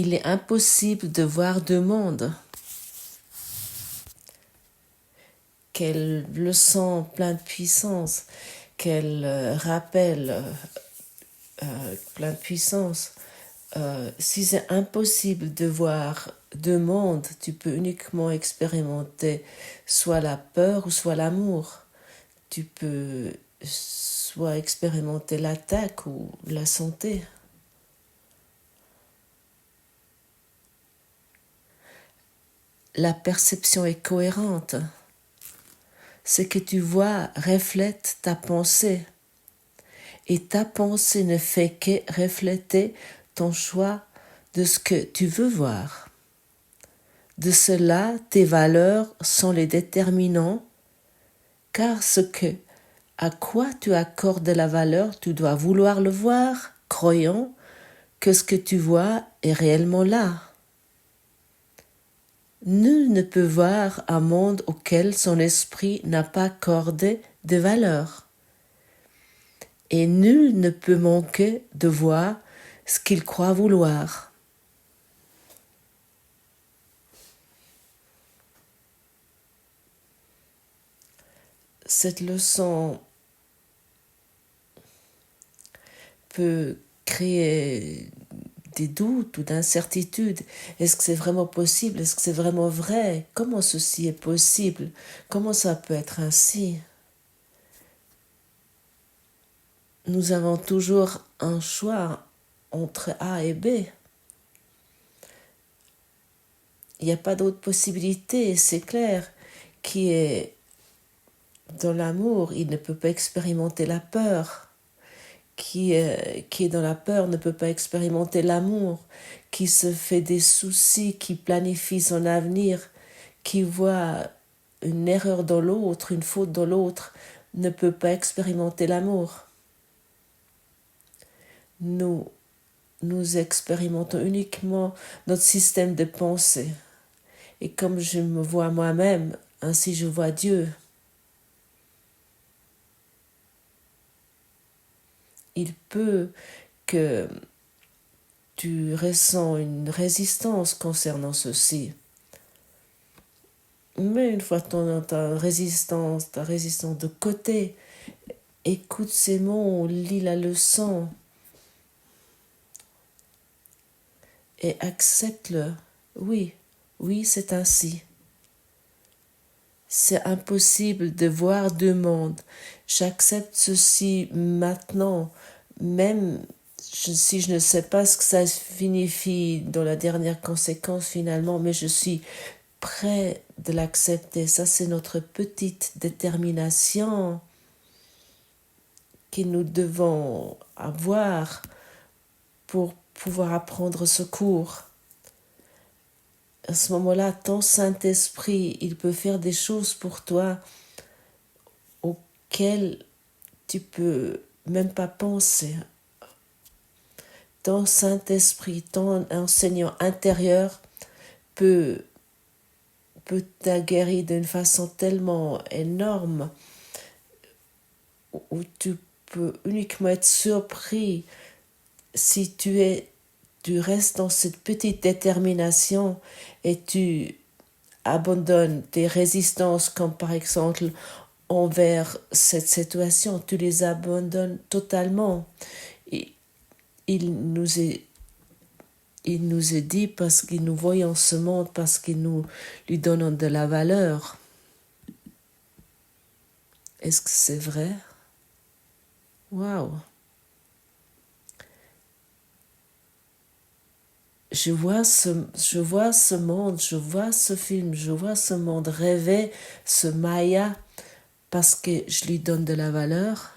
Il est impossible de voir deux mondes. Quelle leçon pleine de puissance, quel rappel plein de puissance. Si c'est impossible de voir deux mondes, tu peux uniquement expérimenter soit la peur ou soit l'amour. Tu peux soit expérimenter l'attaque ou la santé. La perception est cohérente. Ce que tu vois reflète ta pensée. Et ta pensée ne fait que refléter ton choix de ce que tu veux voir. De cela, tes valeurs sont les déterminants, car à quoi tu accordes de la valeur, tu dois vouloir le voir, croyant que ce que tu vois est réellement là. Nul ne peut voir un monde auquel son esprit n'a pas accordé de valeur. Et nul ne peut manquer de voir ce qu'il croit vouloir. Cette leçon peut créer des doutes ou d'incertitudes. Est-ce que c'est vraiment possible? Est-ce que c'est vraiment vrai? Comment ceci est possible? Comment ça peut être ainsi? Nous avons toujours un choix entre A et B. Il n'y a pas d'autre possibilité, c'est clair. Qui est dans l'amour, il ne peut pas expérimenter la peur. Qui est dans la peur ne peut pas expérimenter l'amour. Qui se fait des soucis, qui planifie son avenir, qui voit une erreur dans l'autre, une faute dans l'autre, ne peut pas expérimenter l'amour. Nous expérimentons uniquement notre système de pensée. Et comme je me vois moi-même, ainsi je vois Dieu. Il peut que tu ressens une résistance concernant ceci. Mais une fois ta résistance de côté, écoute ces mots, lis la leçon et accepte-le. Oui, c'est ainsi. C'est impossible de voir deux mondes. J'accepte ceci maintenant, même si je ne sais pas ce que ça signifie dans la dernière conséquence finalement, mais je suis prêt de l'accepter. Ça, c'est notre petite détermination que nous devons avoir pour pouvoir apprendre ce cours. À ce moment-là, ton Saint-Esprit, il peut faire des choses pour toi auxquelles tu peux même pas penser. Ton Saint-Esprit, ton enseignant intérieur peut t'aguerrir d'une façon tellement énorme où tu peux uniquement être surpris si tu restes dans cette petite détermination et tu abandonnes tes résistances, comme par exemple envers cette situation, tu les abandonnes totalement. Et il nous est dit parce qu'il nous voit en ce monde, parce qu'il nous lui donne de la valeur. Est-ce que c'est vrai? Waouh! Je vois ce monde, je vois ce film, je vois ce monde rêver, ce Maya, parce que je lui donne de la valeur.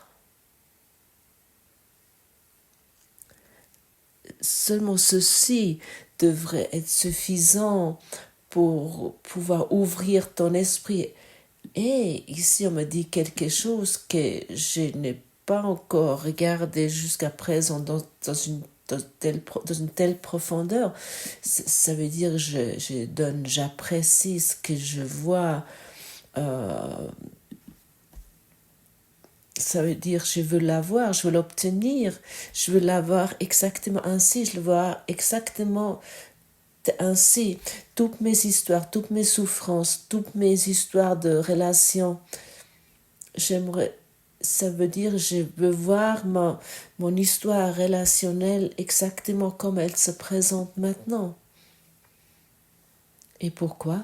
Seulement ceci devrait être suffisant pour pouvoir ouvrir ton esprit. Et ici, on me dit quelque chose que je n'ai pas encore regardé jusqu'à présent dans une telle profondeur. Ça veut dire j'apprécie ce que je vois. Ça veut dire je veux l'avoir, je veux l'obtenir, je veux l'avoir exactement ainsi, je veux voir exactement ainsi, toutes mes histoires, toutes mes souffrances, toutes mes histoires de relations, ça veut dire je veux voir mon histoire relationnelle exactement comme elle se présente maintenant. Et pourquoi?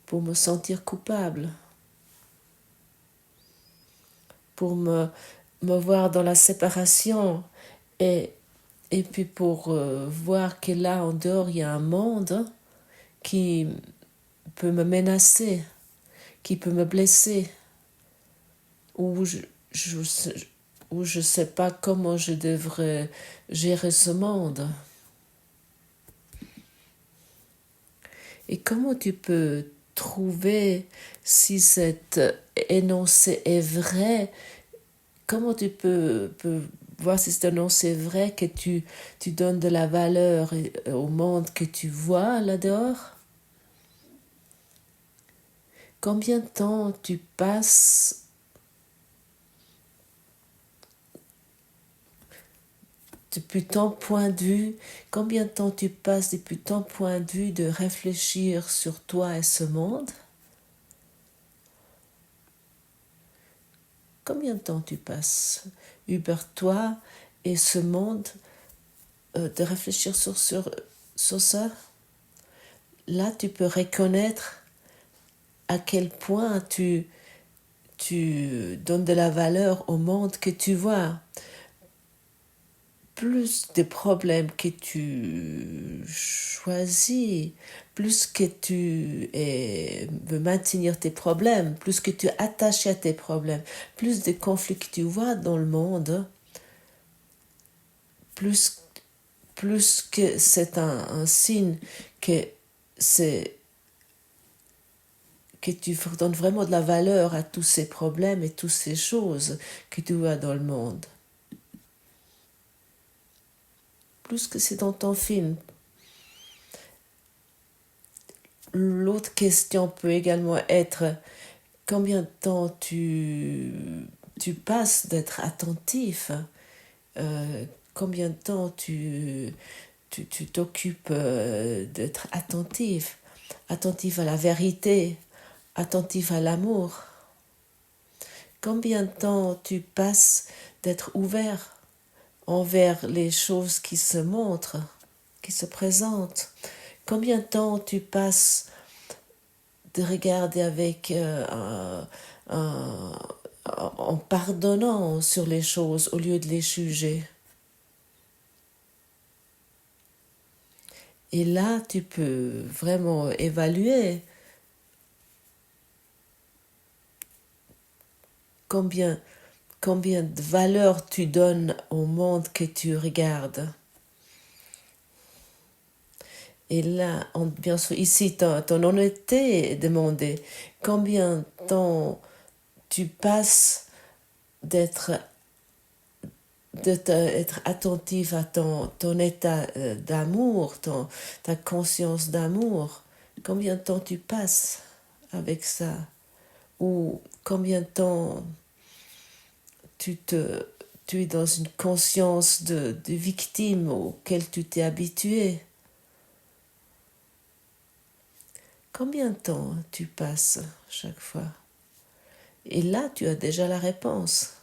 Pour me sentir coupable, pour me voir dans la séparation et puis pour voir que là en dehors il y a un monde qui peut me menacer, qui peut me blesser, où je sais pas comment je devrais gérer ce monde. Et comment tu peux trouver si cet énoncé est vrai? Comment tu peux voir si cet énoncé est vrai, que tu donnes de la valeur au monde que tu vois là dehors? Combien de temps tu passes depuis ton point de vue, combien de temps tu passes depuis ton point de vue de réfléchir sur toi et ce monde? Combien de temps tu passes, Hubert, toi et ce monde, de réfléchir sur ça? Là, tu peux reconnaître à quel point tu donnes de la valeur au monde que tu vois. Plus de problèmes que tu choisis, plus que tu veux maintenir tes problèmes, plus que tu es attaché à tes problèmes, plus de conflits que tu vois dans le monde, plus que c'est un signe que tu donnes vraiment de la valeur à tous ces problèmes et toutes ces choses que tu vois dans le monde. Plus que c'est dans ton film. L'autre question peut également être combien de temps tu passes d'être attentif, combien de temps tu t'occupes d'être attentif à la vérité, attentif à l'amour. Combien de temps tu passes d'être ouvert envers les choses qui se montrent, qui se présentent. Combien de temps tu passes de regarder avec en pardonnant sur les choses au lieu de les juger. Et là, tu peux vraiment évaluer combien de valeur tu donnes au monde que tu regardes. Et là, bien sûr, ici, ton honnêteté est demandée. Combien de temps tu passes d'être attentif à ton état d'amour, ta conscience d'amour. Combien de temps tu passes avec ça? Ou combien de temps tu es dans une conscience de victime auquel tu t'es habitué? Combien de temps tu passes chaque fois? Et là, tu as déjà la réponse.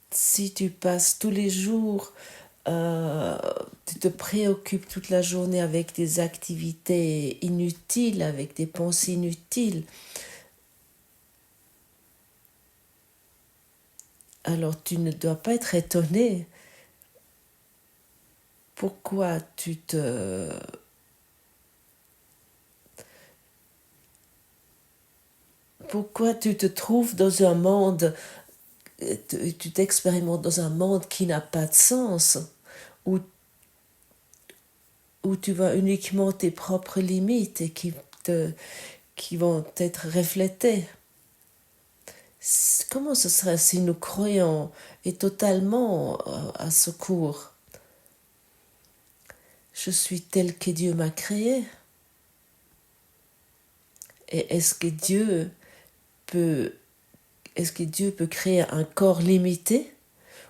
Si tu passes tous les jours, tu te préoccupes toute la journée avec des activités inutiles, avec des pensées inutiles, alors tu ne dois pas être étonné. Pourquoi tu te trouves dans un monde, tu t'expérimentes dans un monde qui n'a pas de sens, où tu vois uniquement tes propres limites et qui vont être reflétées. Comment ce serait si nous croyons et totalement à ce cours? Je suis tel que Dieu m'a créé. Et est-ce que Dieu peut est-ce que Dieu peut créer un corps limité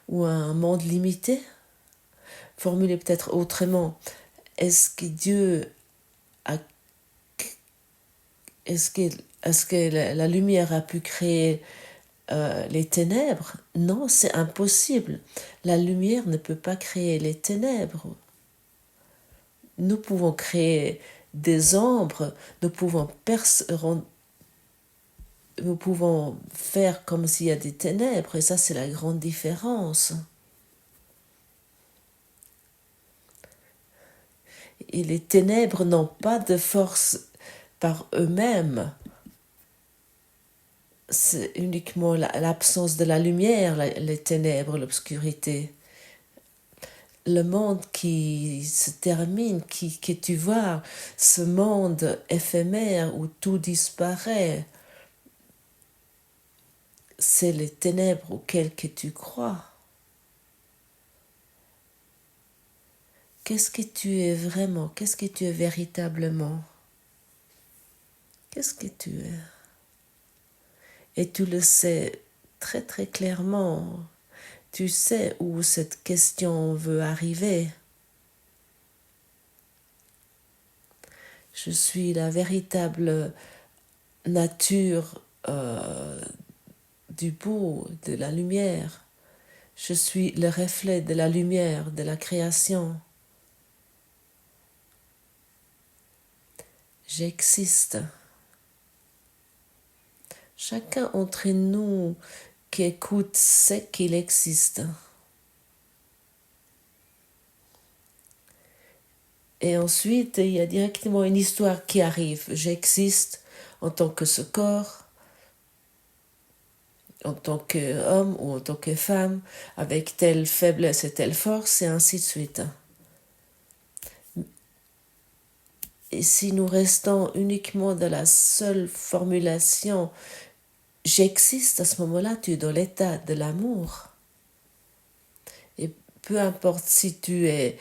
ou un monde limité? Formulé peut-être autrement, est-ce que Dieu a... Est-ce que la lumière a pu créer les ténèbres? Non, c'est impossible. La lumière ne peut pas créer les ténèbres. Nous pouvons créer des ombres, nous pouvons faire comme s'il y a des ténèbres, et ça c'est la grande différence. Et les ténèbres n'ont pas de force par eux-mêmes. C'est uniquement l'absence de la lumière, les ténèbres, l'obscurité. Le monde qui se termine, que tu vois, ce monde éphémère où tout disparaît, c'est les ténèbres auxquelles que tu crois. Qu'est-ce que tu es vraiment? Qu'est-ce que tu es véritablement? Qu'est-ce que tu es? Et tu le sais très très clairement. Tu sais où cette question veut arriver. Je suis la véritable nature du beau, de la lumière. Je suis le reflet de la lumière, de la création. J'existe. Chacun d'entre nous qui écoute sait qu'il existe. Et ensuite, il y a directement une histoire qui arrive. J'existe en tant que ce corps, en tant qu'homme ou en tant que femme, avec telle faiblesse et telle force, et ainsi de suite. Et si nous restons uniquement dans la seule formulation « j'existe », à ce moment-là, tu es dans l'état de l'amour. Et peu importe si tu es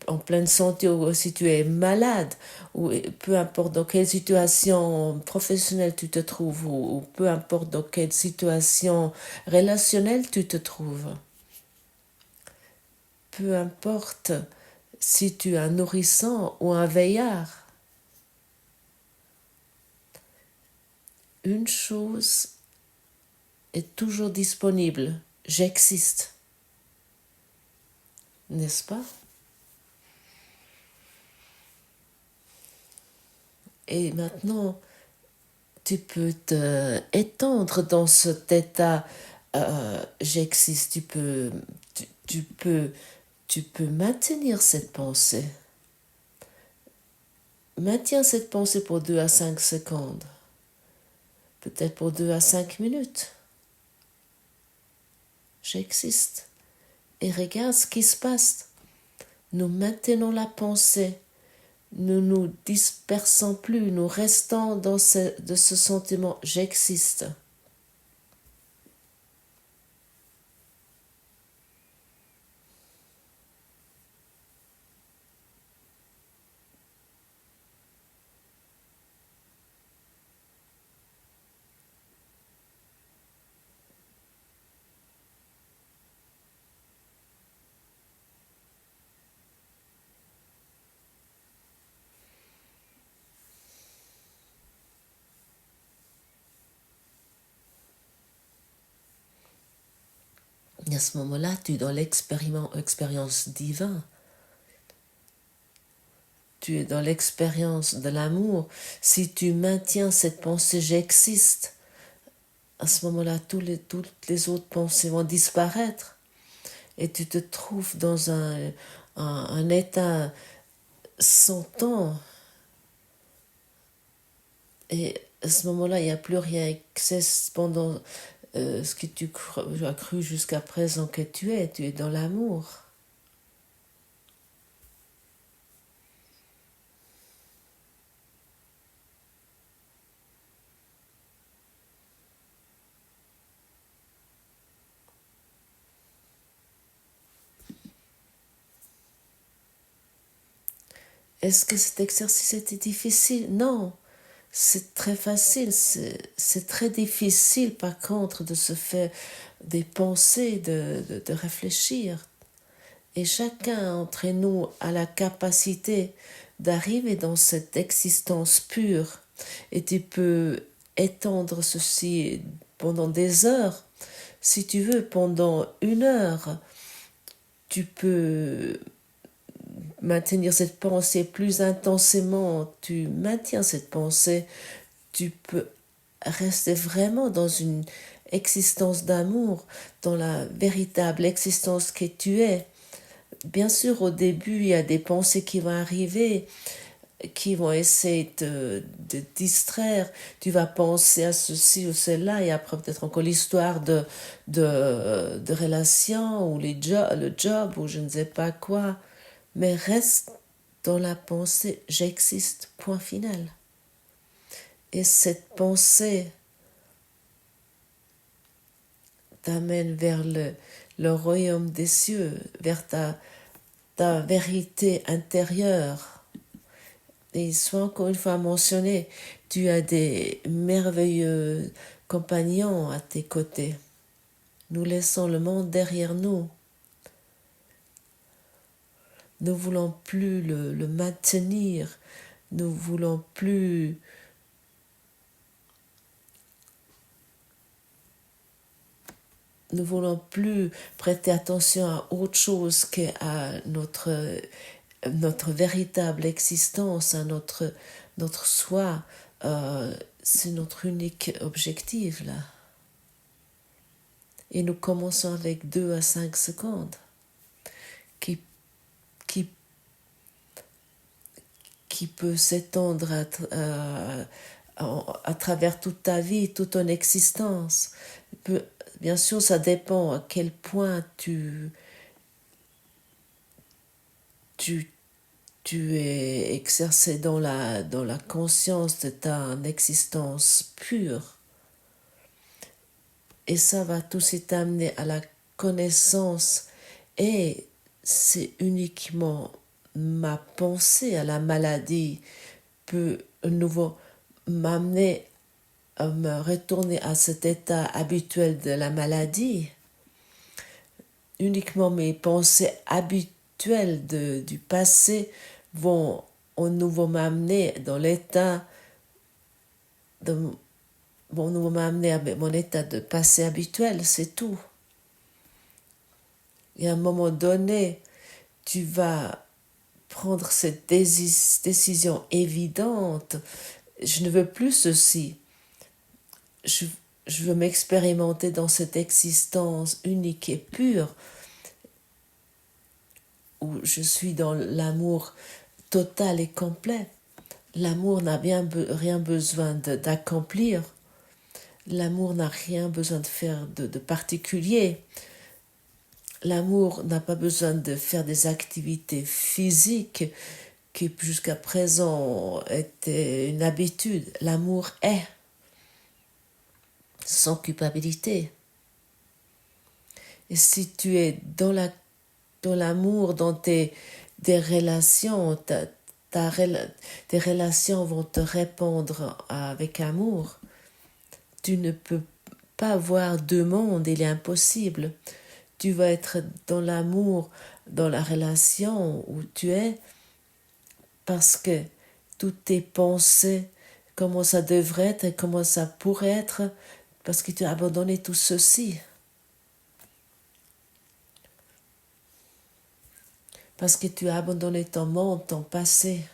en pleine santé ou si tu es malade, ou peu importe dans quelle situation professionnelle tu te trouves, ou peu importe dans quelle situation relationnelle tu te trouves. Peu importe si tu es un nourrisson ou un veillard. Une chose est toujours disponible. J'existe. N'est-ce pas? Et maintenant, tu peux te étendre dans cet état j'existe. Tu peux maintenir cette pensée. Maintiens cette pensée pour 2 à 5 secondes. Peut-être pour 2 à 5 minutes. J'existe. Et regarde ce qui se passe. Nous maintenons la pensée. Nous nous dispersons plus. Nous restons dans ce sentiment j'existe. Et à ce moment-là, tu es dans l'expérience divine. Tu es dans l'expérience de l'amour. Si tu maintiens cette pensée j'existe, à ce moment-là, toutes les autres pensées vont disparaître. Et tu te trouves dans un état sans temps. Et à ce moment-là, il n'y a plus rien qui cesse pendant ce que tu as cru jusqu'à présent que tu es dans l'amour. Est-ce que cet exercice était difficile? Non. c'est très facile, c'est très difficile par contre de se faire des pensées, de réfléchir. Et chacun d'entre nous a la capacité d'arriver dans cette existence pure. Et tu peux étendre ceci pendant des heures. Si tu veux, pendant 1 heure, tu peux maintenir cette pensée plus intensément. Tu maintiens cette pensée. Tu peux rester vraiment dans une existence d'amour, dans la véritable existence que tu es. Bien sûr, au début, il y a des pensées qui vont arriver, qui vont essayer de distraire. Tu vas penser à ceci ou cela, et après peut-être encore l'histoire de relations, ou le job, ou je ne sais pas quoi. Mais reste dans la pensée, j'existe, point final. Et cette pensée t'amène vers le royaume des cieux, vers ta vérité intérieure. Et soit encore une fois mentionné, tu as des merveilleux compagnons à tes côtés. Nous laissons le monde derrière nous. Nous ne voulons plus le maintenir. Nous ne voulons plus prêter attention à autre chose qu'à notre véritable existence, à notre soi. C'est notre unique objectif là. Et nous commençons avec 2 à 5 secondes qui peut s'étendre à travers toute ta vie, toute ton existence. Bien sûr, ça dépend à quel point tu es exercé dans la conscience de ta existence pure. Et ça va tout aussi t'amener à la connaissance. Et c'est uniquement ma pensée à la maladie peut à nouveau m'amener à me retourner à cet état habituel de la maladie. Uniquement mes pensées habituelles du passé vont au nouveau m'amener dans l'état vont nous m'amener à mon état de passé habituel, c'est tout. Et à un moment donné, tu vas prendre cette décision évidente. Je ne veux plus ceci. Je veux m'expérimenter dans cette existence unique et pure où je suis dans l'amour total et complet. L'amour n'a rien besoin d'accomplir. L'amour n'a rien besoin de faire de particulier. L'amour n'a pas besoin de faire des activités physiques qui jusqu'à présent étaient une habitude. L'amour est sans culpabilité. Et si tu es dans l'amour, dans des relations, tes relations vont te répondre avec amour. Tu ne peux pas avoir 2 mondes, il est impossible. Tu vas être dans l'amour, dans la relation où tu es, parce que toutes tes pensées, comment ça devrait être et comment ça pourrait être, parce que tu as abandonné tout ceci. Parce que tu as abandonné ton monde, ton passé.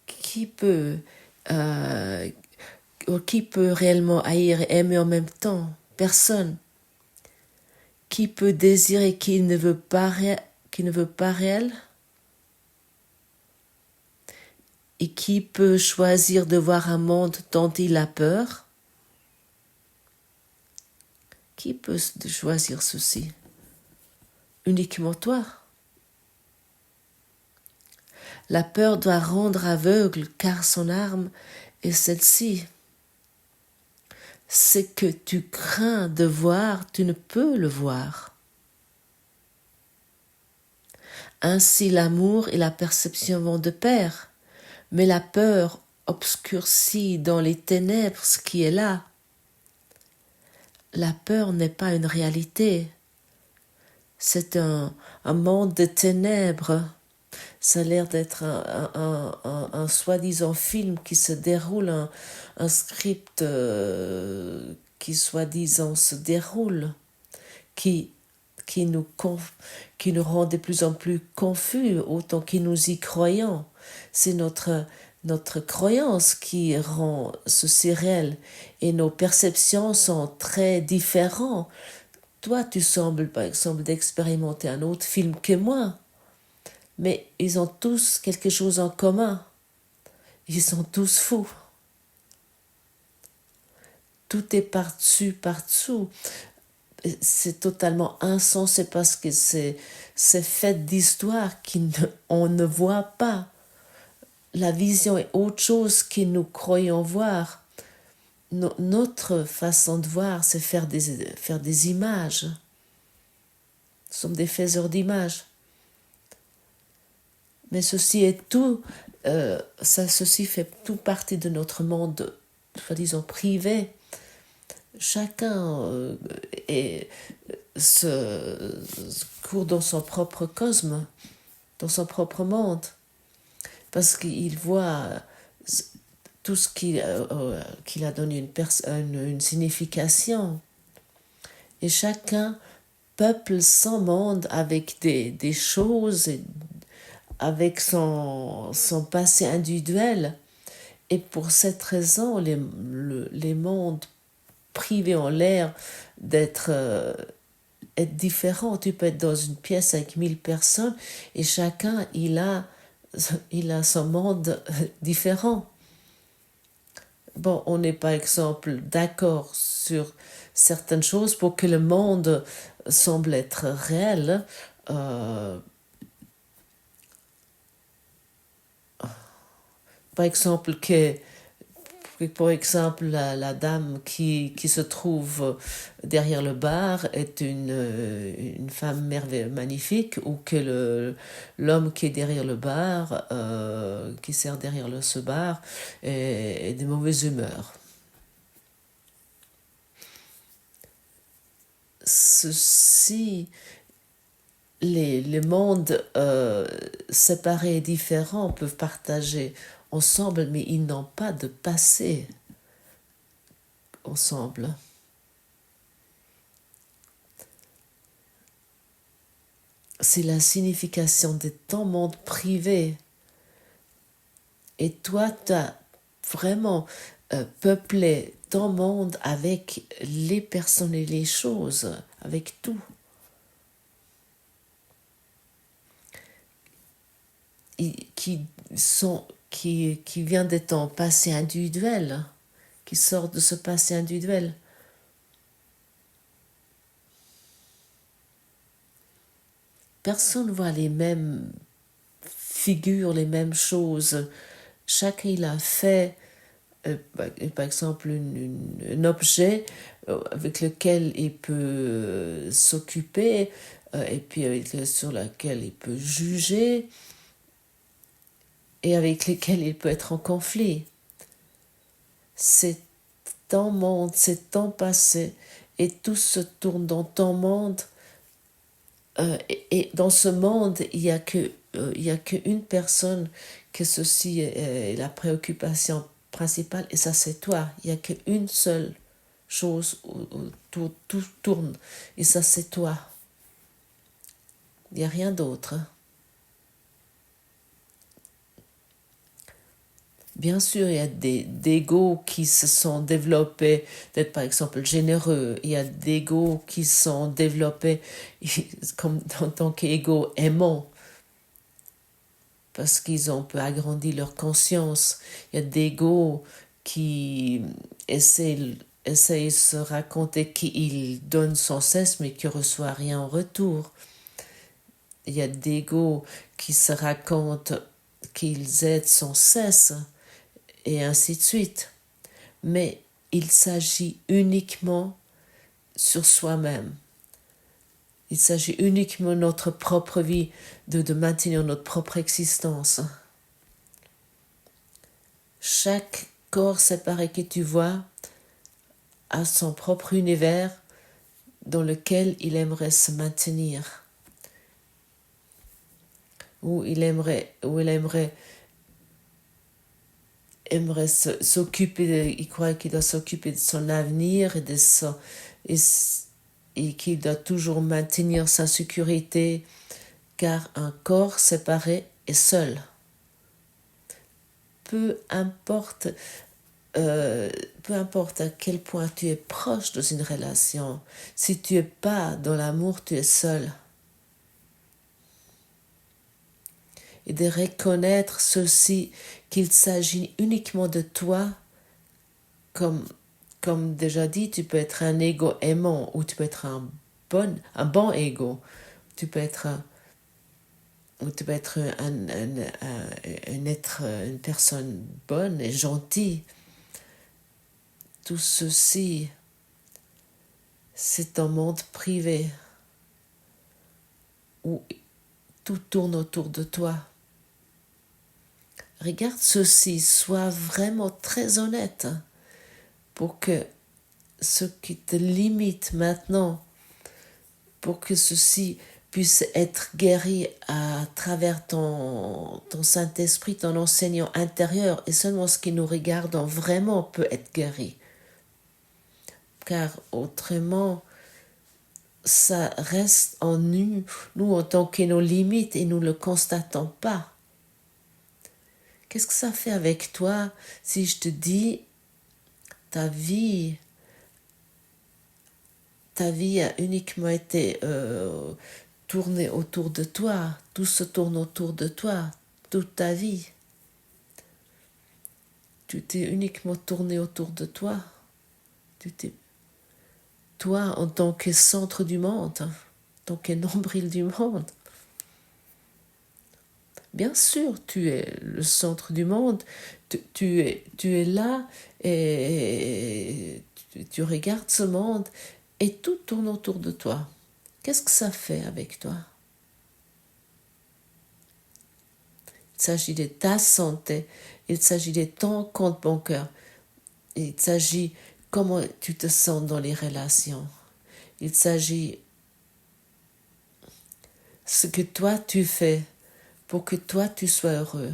Qui peut réellement haïr et aimer en même temps? Personne. Qui peut désirer qui ne veut pas réel? Et qui peut choisir de voir un monde dont il a peur? Qui peut choisir ceci? Uniquement toi. La peur doit rendre aveugle, car son arme est celle-ci. Ce que tu crains de voir, tu ne peux le voir. Ainsi l'amour et la perception vont de pair, mais la peur obscurcit dans les ténèbres ce qui est là. La peur n'est pas une réalité, c'est un monde de ténèbres. Ça a l'air d'être un soi-disant film qui se déroule, un script qui soi-disant se déroule, qui, qui, nous qui nous rend de plus en plus confus autant que nous y croyons. C'est notre croyance qui rend ceci réel et nos perceptions sont très différentes. Toi, tu sembles par exemple d'expérimenter un autre film que moi, mais ils ont tous quelque chose en commun. Ils sont tous fous. Tout est par-dessus, par-dessous. C'est totalement insensé parce que c'est fait d'histoires qu'on ne voit pas. La vision est autre chose que nous croyons voir. Notre façon de voir, c'est faire des images. Nous sommes des faiseurs d'images. Mais ceci est tout, ceci fait tout partie de notre monde, disons, privé. Chacun court dans son propre cosme, dans son propre monde, parce qu'il voit tout ce qu'il a donné une signification. Et chacun peuple son monde avec des choses, avec son passé individuel. Et pour cette raison, les mondes privés ont l'air d'être être différents. Tu peux être dans une pièce avec 1000 personnes et chacun, il a son monde différent. Bon, on n'est par exemple d'accord sur certaines choses pour que le monde semble être réel. Par exemple, la dame qui se trouve derrière le bar est une femme merveilleuse, magnifique, ou que l'homme qui est derrière le bar, qui sert derrière ce bar, est de mauvaise humeur. Ceci, les mondes séparés et différents peuvent partager ensemble, mais ils n'ont pas de passé ensemble. C'est la signification de ton monde privé. Et toi, tu as vraiment peuplé ton monde avec les personnes et les choses, avec tout. Qui vient de ton passé individuel, qui sort de ce passé individuel. Personne ne voit les mêmes figures, les mêmes choses. Chacun il a fait, par exemple, un objet avec lequel il peut s'occuper et puis sur lequel il peut juger et avec lesquels il peut être en conflit. C'est ton monde, c'est ton passé, et tout se tourne dans ton monde. Et dans ce monde, il n'y a qu'une personne que ceci est la préoccupation principale, et ça c'est toi. Il n'y a qu'une seule chose où tout tourne, et ça c'est toi. Il n'y a rien d'autre. Bien sûr, il y a des égos qui se sont développés, d'être par exemple généreux. Il y a des égos qui se sont développés comme en tant qu'égos aimants, parce qu'ils ont peu agrandi leur conscience. Il y a des égos qui essayent de se raconter qu'ils donnent sans cesse, mais qui ne reçoivent rien en retour. Il y a des égos qui se racontent qu'ils aident sans cesse, et ainsi de suite. Mais il s'agit uniquement sur soi-même. Il s'agit uniquement de notre propre vie, de maintenir notre propre existence. Chaque corps séparé que tu vois a son propre univers dans lequel il aimerait se maintenir, où il aimerait s'occuper, il croit qu'il doit s'occuper de son avenir et qu'il doit toujours maintenir sa sécurité, car un corps séparé est seul. Peu importe à quel point tu es proche dans une relation, si tu n'es pas dans l'amour, tu es seul. Et de reconnaître ceci, qu'il s'agit uniquement de toi, comme déjà dit, tu peux être un ego aimant ou tu peux être un bon ego. Tu peux être une personne bonne et gentille. Tout ceci, c'est un monde privé où tout tourne autour de toi. Regarde ceci, sois vraiment très honnête pour que ce qui te limite maintenant, pour que ceci puisse être guéri à travers ton Saint-Esprit, ton enseignant intérieur, et seulement ce qui nous regarde vraiment peut être guéri. Car autrement, ça reste en nous en tant que nos limites, et nous ne le constatons pas. Qu'est-ce que ça fait avec toi si je te dis ta vie a uniquement été tournée autour de toi, tout se tourne autour de toi, toute ta vie. Tu t'es uniquement tourné autour de toi. Toi en tant que centre du monde, en tant que nombril du monde. Bien sûr, tu es le centre du monde, tu es là et tu regardes ce monde et tout tourne autour de toi. Qu'est-ce que ça fait avec toi? Il s'agit de ta santé, il s'agit de ton compte bancaire, il s'agit comment tu te sens dans les relations, il s'agit ce que toi tu fais pour que toi tu sois heureux.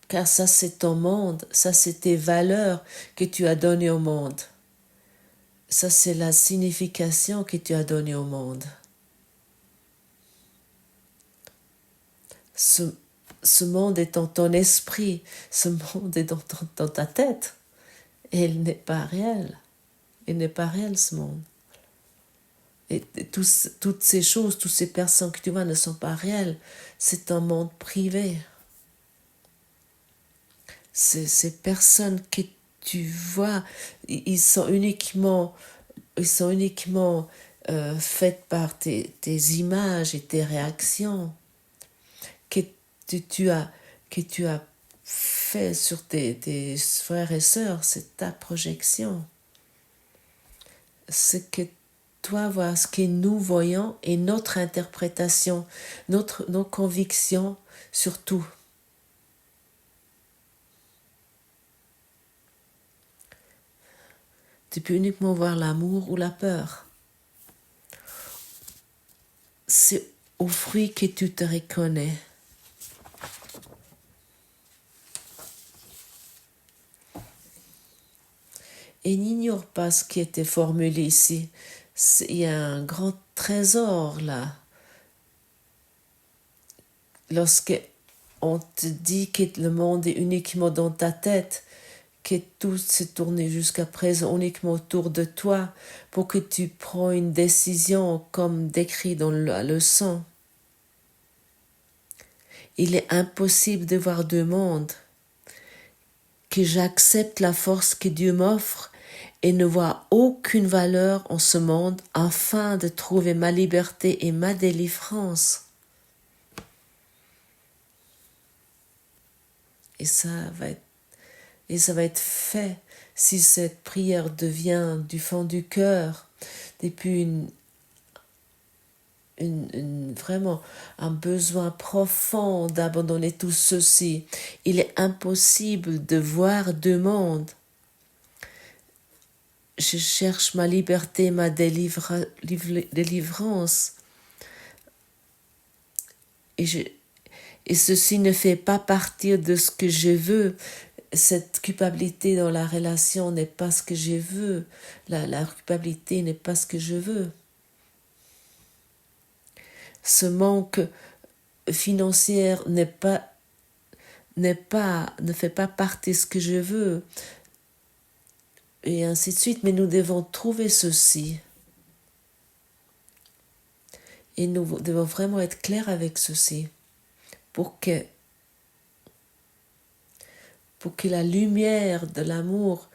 Car ça c'est ton monde, ça c'est tes valeurs que tu as données au monde. Ça c'est la signification que tu as donnée au monde. Ce monde est dans ton esprit, ce monde est dans ta tête. Et il n'est pas réel. Il n'est pas réel ce monde. Et toutes ces choses, toutes ces personnes que tu vois ne sont pas réelles. C'est un monde privé. Ces personnes que tu vois, ils sont uniquement faites par tes images et tes réactions que tu as fait sur tes frères et sœurs. C'est ta projection. Ce que toi vois, ce que nous voyons et notre interprétation, nos convictions sur tout. Tu peux uniquement voir l'amour ou la peur. C'est au fruit que tu te reconnais. Et n'ignore pas ce qui était formulé ici. Il y a un grand trésor là. Lorsque on te dit que le monde est uniquement dans ta tête, que tout s'est tourné jusqu'à présent uniquement autour de toi pour que tu prends une décision comme décrit dans la leçon. Il est impossible de voir deux mondes, que j'accepte la force que Dieu m'offre et ne vois aucune valeur en ce monde afin de trouver ma liberté et ma délivrance. Et ça va être et ça va être fait si cette prière devient du fond du cœur, depuis vraiment un besoin profond d'abandonner tout ceci. Il est impossible de voir deux mondes. Je cherche ma liberté, ma délivrance. Et ceci ne fait pas partir de ce que je veux. Cette culpabilité dans la relation n'est pas ce que je veux. La culpabilité n'est pas ce que je veux. Ce manque financier ne fait pas partie de ce que je veux. Et ainsi de suite. Mais nous devons trouver ceci. Et nous devons vraiment être clairs avec ceci. Pour que la lumière de l'amour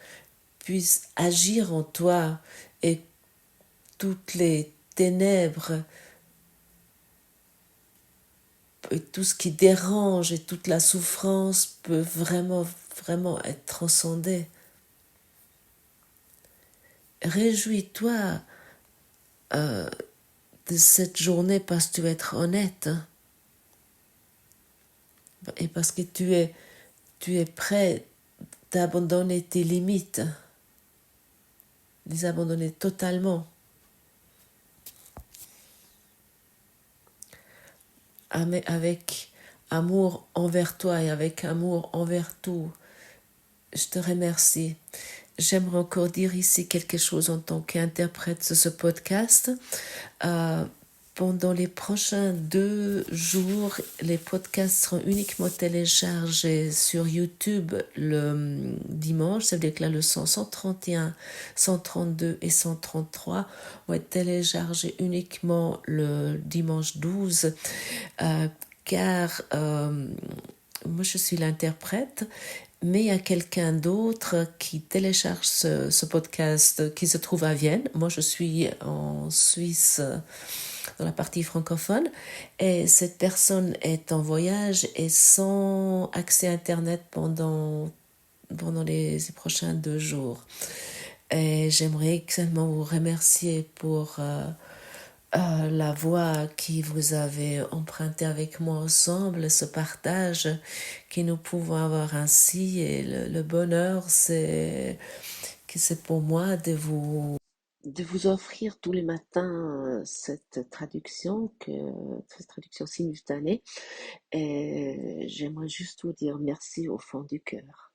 puisse agir en toi et toutes les ténèbres et tout ce qui dérange et toute la souffrance peut vraiment, vraiment être transcendé. Réjouis-toi de cette journée parce que tu vas être honnête, hein, et parce que tu es prêt d'abandonner tes limites, les abandonner totalement. Avec amour envers toi et avec amour envers tout. Je te remercie. J'aimerais encore dire ici quelque chose en tant qu'interprète de ce podcast. Pendant les prochains 2 jours, les podcasts seront uniquement téléchargés sur YouTube le dimanche. Ça veut dire que la leçon 131, 132 et 133 vont être téléchargés uniquement le dimanche 12, car moi je suis l'interprète, mais il y a quelqu'un d'autre qui télécharge ce podcast qui se trouve à Vienne. Moi, je suis en Suisse, dans la partie francophone, et cette personne est en voyage et sans accès Internet pendant les prochains 2 jours. Et j'aimerais extrêmement vous remercier pour la voie que vous avez empruntée avec moi ensemble, ce partage que nous pouvons avoir ainsi. Et le bonheur, c'est pour moi de vous offrir tous les matins cette traduction simultanée. Et j'aimerais juste vous dire merci au fond du cœur.